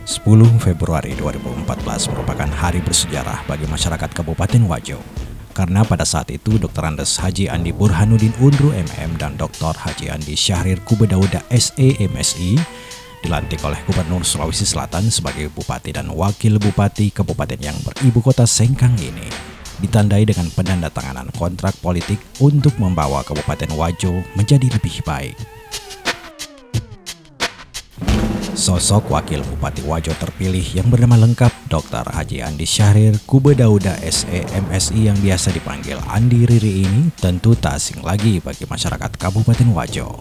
10 Februari 2014 merupakan hari bersejarah bagi masyarakat Kabupaten Wajo. Karena pada saat itu Dr. Andes Haji Andi Burhanuddin Unru MM dan Dr. Haji Andi Syahrir Kubedauda SE MSI dilantik oleh Gubernur Sulawesi Selatan sebagai Bupati dan Wakil Bupati Kabupaten yang beribu kota Sengkang ini. Ditandai dengan penandatanganan kontrak politik untuk membawa Kabupaten Wajo menjadi lebih baik. Sosok Wakil Bupati Wajo terpilih yang bernama lengkap Dr. Haji Andi Syahrir Kubedauda SE MSI yang biasa dipanggil Andi Riri ini tentu tak asing lagi bagi masyarakat Kabupaten Wajo.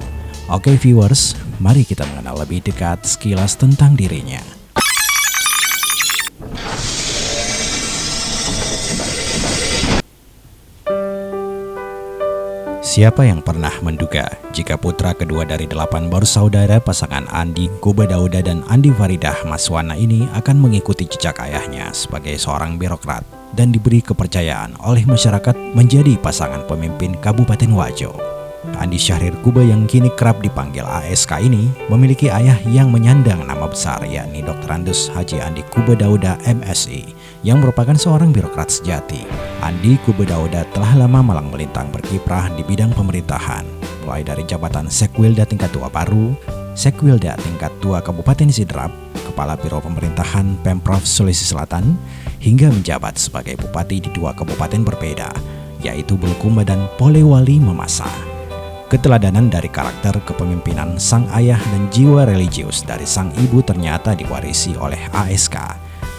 Oke viewers, mari kita mengenal lebih dekat sekilas tentang dirinya. Siapa yang pernah menduga jika putra kedua dari 8 bersaudara pasangan Andi Kubedauda dan Andi Faridah Maswana ini akan mengikuti jejak ayahnya sebagai seorang birokrat dan diberi kepercayaan oleh masyarakat menjadi pasangan pemimpin Kabupaten Wajo. Andi Syahrir Kube yang kini kerap dipanggil ASK ini memiliki ayah yang menyandang nama besar yakni Dr. Andes Haji Andi Kubedauda MSI yang merupakan seorang birokrat sejati. Andi Kubedauda telah lama malang melintang berkiprah di bidang pemerintahan, mulai dari jabatan Sekwilda tingkat 2 Paru, Sekwilda tingkat 2 Kabupaten Sidrap, Kepala Biro Pemerintahan Pemprov Sulawesi Selatan, hingga menjabat sebagai bupati di 2 kabupaten berbeda, yaitu Bulukumba dan Polewali Mamasa. Keteladanan dari karakter kepemimpinan sang ayah dan jiwa religius dari sang ibu ternyata diwarisi oleh ASK.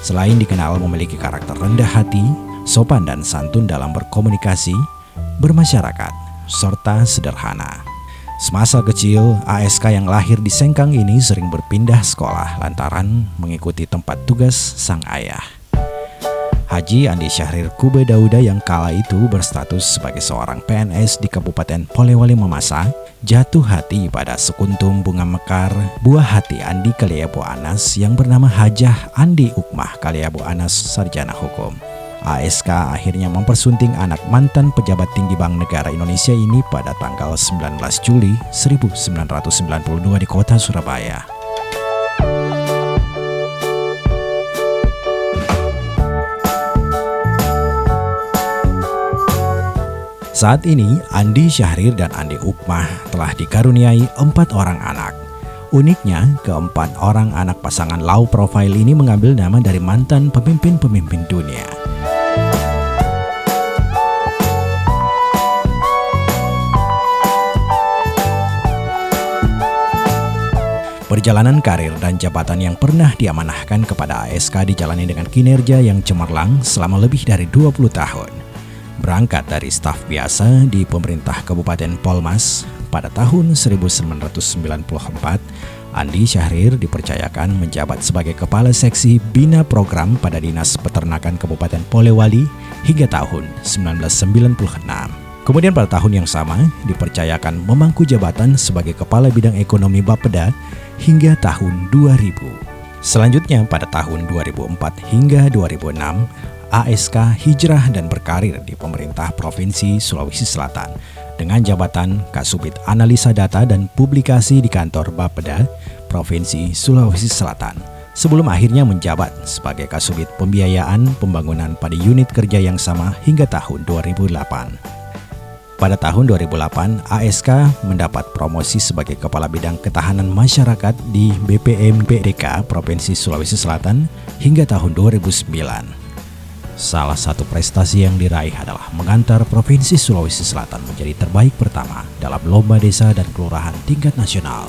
Selain dikenal memiliki karakter rendah hati, sopan dan santun dalam berkomunikasi, bermasyarakat, serta sederhana. Semasa kecil, ASK yang lahir di Sengkang ini sering berpindah sekolah lantaran mengikuti tempat tugas sang ayah. Haji Andi Syahrir Kubedauda yang kala itu berstatus sebagai seorang PNS di Kabupaten Polewali Mamasa jatuh hati pada sekuntum bunga mekar buah hati Andi Kaliabo Anas yang bernama Hajah Andi Ukmah Kaliabo Anas Sarjana Hukum. ASK akhirnya mempersunting anak mantan pejabat tinggi Bank Negara Indonesia ini pada tanggal 19 Juli 1992 di kota Surabaya. Saat ini, Andi Syahrir dan Andi Ukmah telah dikaruniai 4 orang anak. Uniknya, keempat orang anak pasangan low profile ini mengambil nama dari mantan pemimpin-pemimpin dunia. Perjalanan karir dan jabatan yang pernah diamanahkan kepada ASK dijalani dengan kinerja yang cemerlang selama lebih dari 20 tahun. Berangkat dari staf biasa di pemerintah Kabupaten Polmas, pada tahun 1994, Andi Syahrir dipercayakan menjabat sebagai Kepala Seksi Bina Program pada Dinas Peternakan Kabupaten Polewali hingga tahun 1996. Kemudian pada tahun yang sama, dipercayakan memangku jabatan sebagai Kepala Bidang Ekonomi Bapeda hingga tahun 2000. Selanjutnya pada tahun 2004 hingga 2006, ASK hijrah dan berkarir di pemerintah Provinsi Sulawesi Selatan dengan jabatan Kasubit Analisa Data dan Publikasi di kantor Bapeda Provinsi Sulawesi Selatan sebelum akhirnya menjabat sebagai Kasubit Pembiayaan Pembangunan pada unit kerja yang sama hingga tahun 2008. Pada tahun 2008, ASK mendapat promosi sebagai Kepala Bidang Ketahanan Masyarakat di BPMPDK Provinsi Sulawesi Selatan hingga tahun 2009. Salah satu prestasi yang diraih adalah mengantar Provinsi Sulawesi Selatan menjadi terbaik pertama dalam Lomba Desa dan Kelurahan tingkat nasional.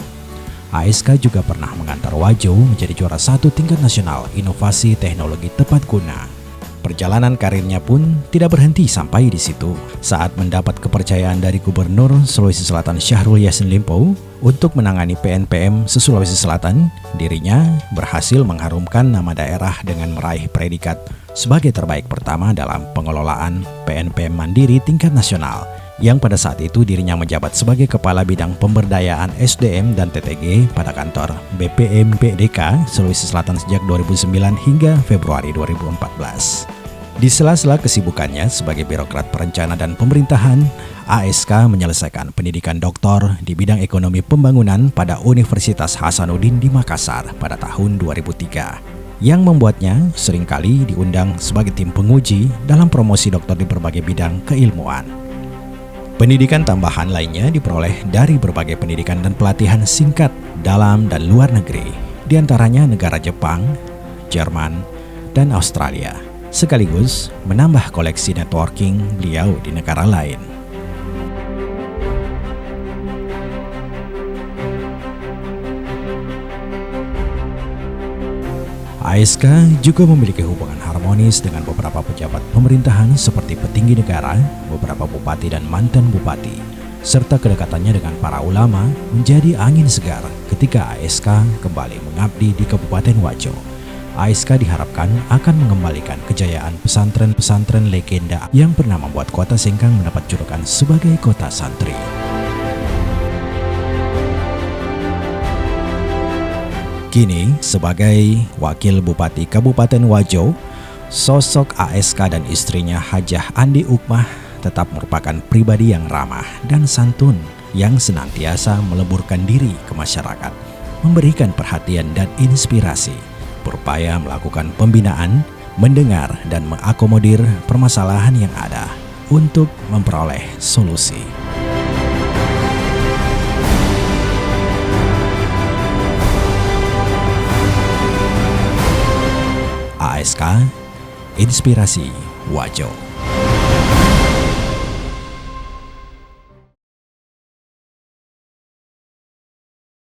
ASK juga pernah mengantar Wajo menjadi juara 1 tingkat nasional inovasi teknologi tepat guna. Perjalanan karirnya pun tidak berhenti sampai di situ. Saat mendapat kepercayaan dari Gubernur Sulawesi Selatan Syahrul Yassin Limpo untuk menangani PNPM se-Sulawesi Selatan, dirinya berhasil mengharumkan nama daerah dengan meraih predikat sebagai terbaik pertama dalam pengelolaan PNPM Mandiri tingkat nasional, yang pada saat itu dirinya menjabat sebagai Kepala Bidang Pemberdayaan SDM dan TTG pada kantor BPMPDK Sulawesi Selatan sejak 2009 hingga Februari 2014. Di sela-sela kesibukannya sebagai birokrat perencana dan pemerintahan, ASK menyelesaikan pendidikan doktor di bidang ekonomi pembangunan pada Universitas Hasanuddin di Makassar pada tahun 2003, yang membuatnya seringkali diundang sebagai tim penguji dalam promosi doktor di berbagai bidang keilmuan. Pendidikan tambahan lainnya diperoleh dari berbagai pendidikan dan pelatihan singkat dalam dan luar negeri, diantaranya negara Jepang, Jerman, dan Australia, sekaligus menambah koleksi networking beliau di negara lain. ASK juga memiliki hubungan harmonis dengan beberapa pejabat pemerintahan seperti petinggi negara, beberapa bupati dan mantan bupati, serta kedekatannya dengan para ulama menjadi angin segar ketika ASK kembali mengabdi di Kabupaten Wajo. ASK diharapkan akan mengembalikan kejayaan pesantren-pesantren legenda yang pernah membuat Kota Sengkang mendapat julukan sebagai kota santri. Kini, sebagai Wakil Bupati Kabupaten Wajo, sosok ASK dan istrinya Hajah Andi Ukmah tetap merupakan pribadi yang ramah dan santun yang senantiasa meleburkan diri ke masyarakat, memberikan perhatian dan inspirasi, berupaya melakukan pembinaan, mendengar dan mengakomodir permasalahan yang ada untuk memperoleh solusi. ASK Inspirasi Wajo.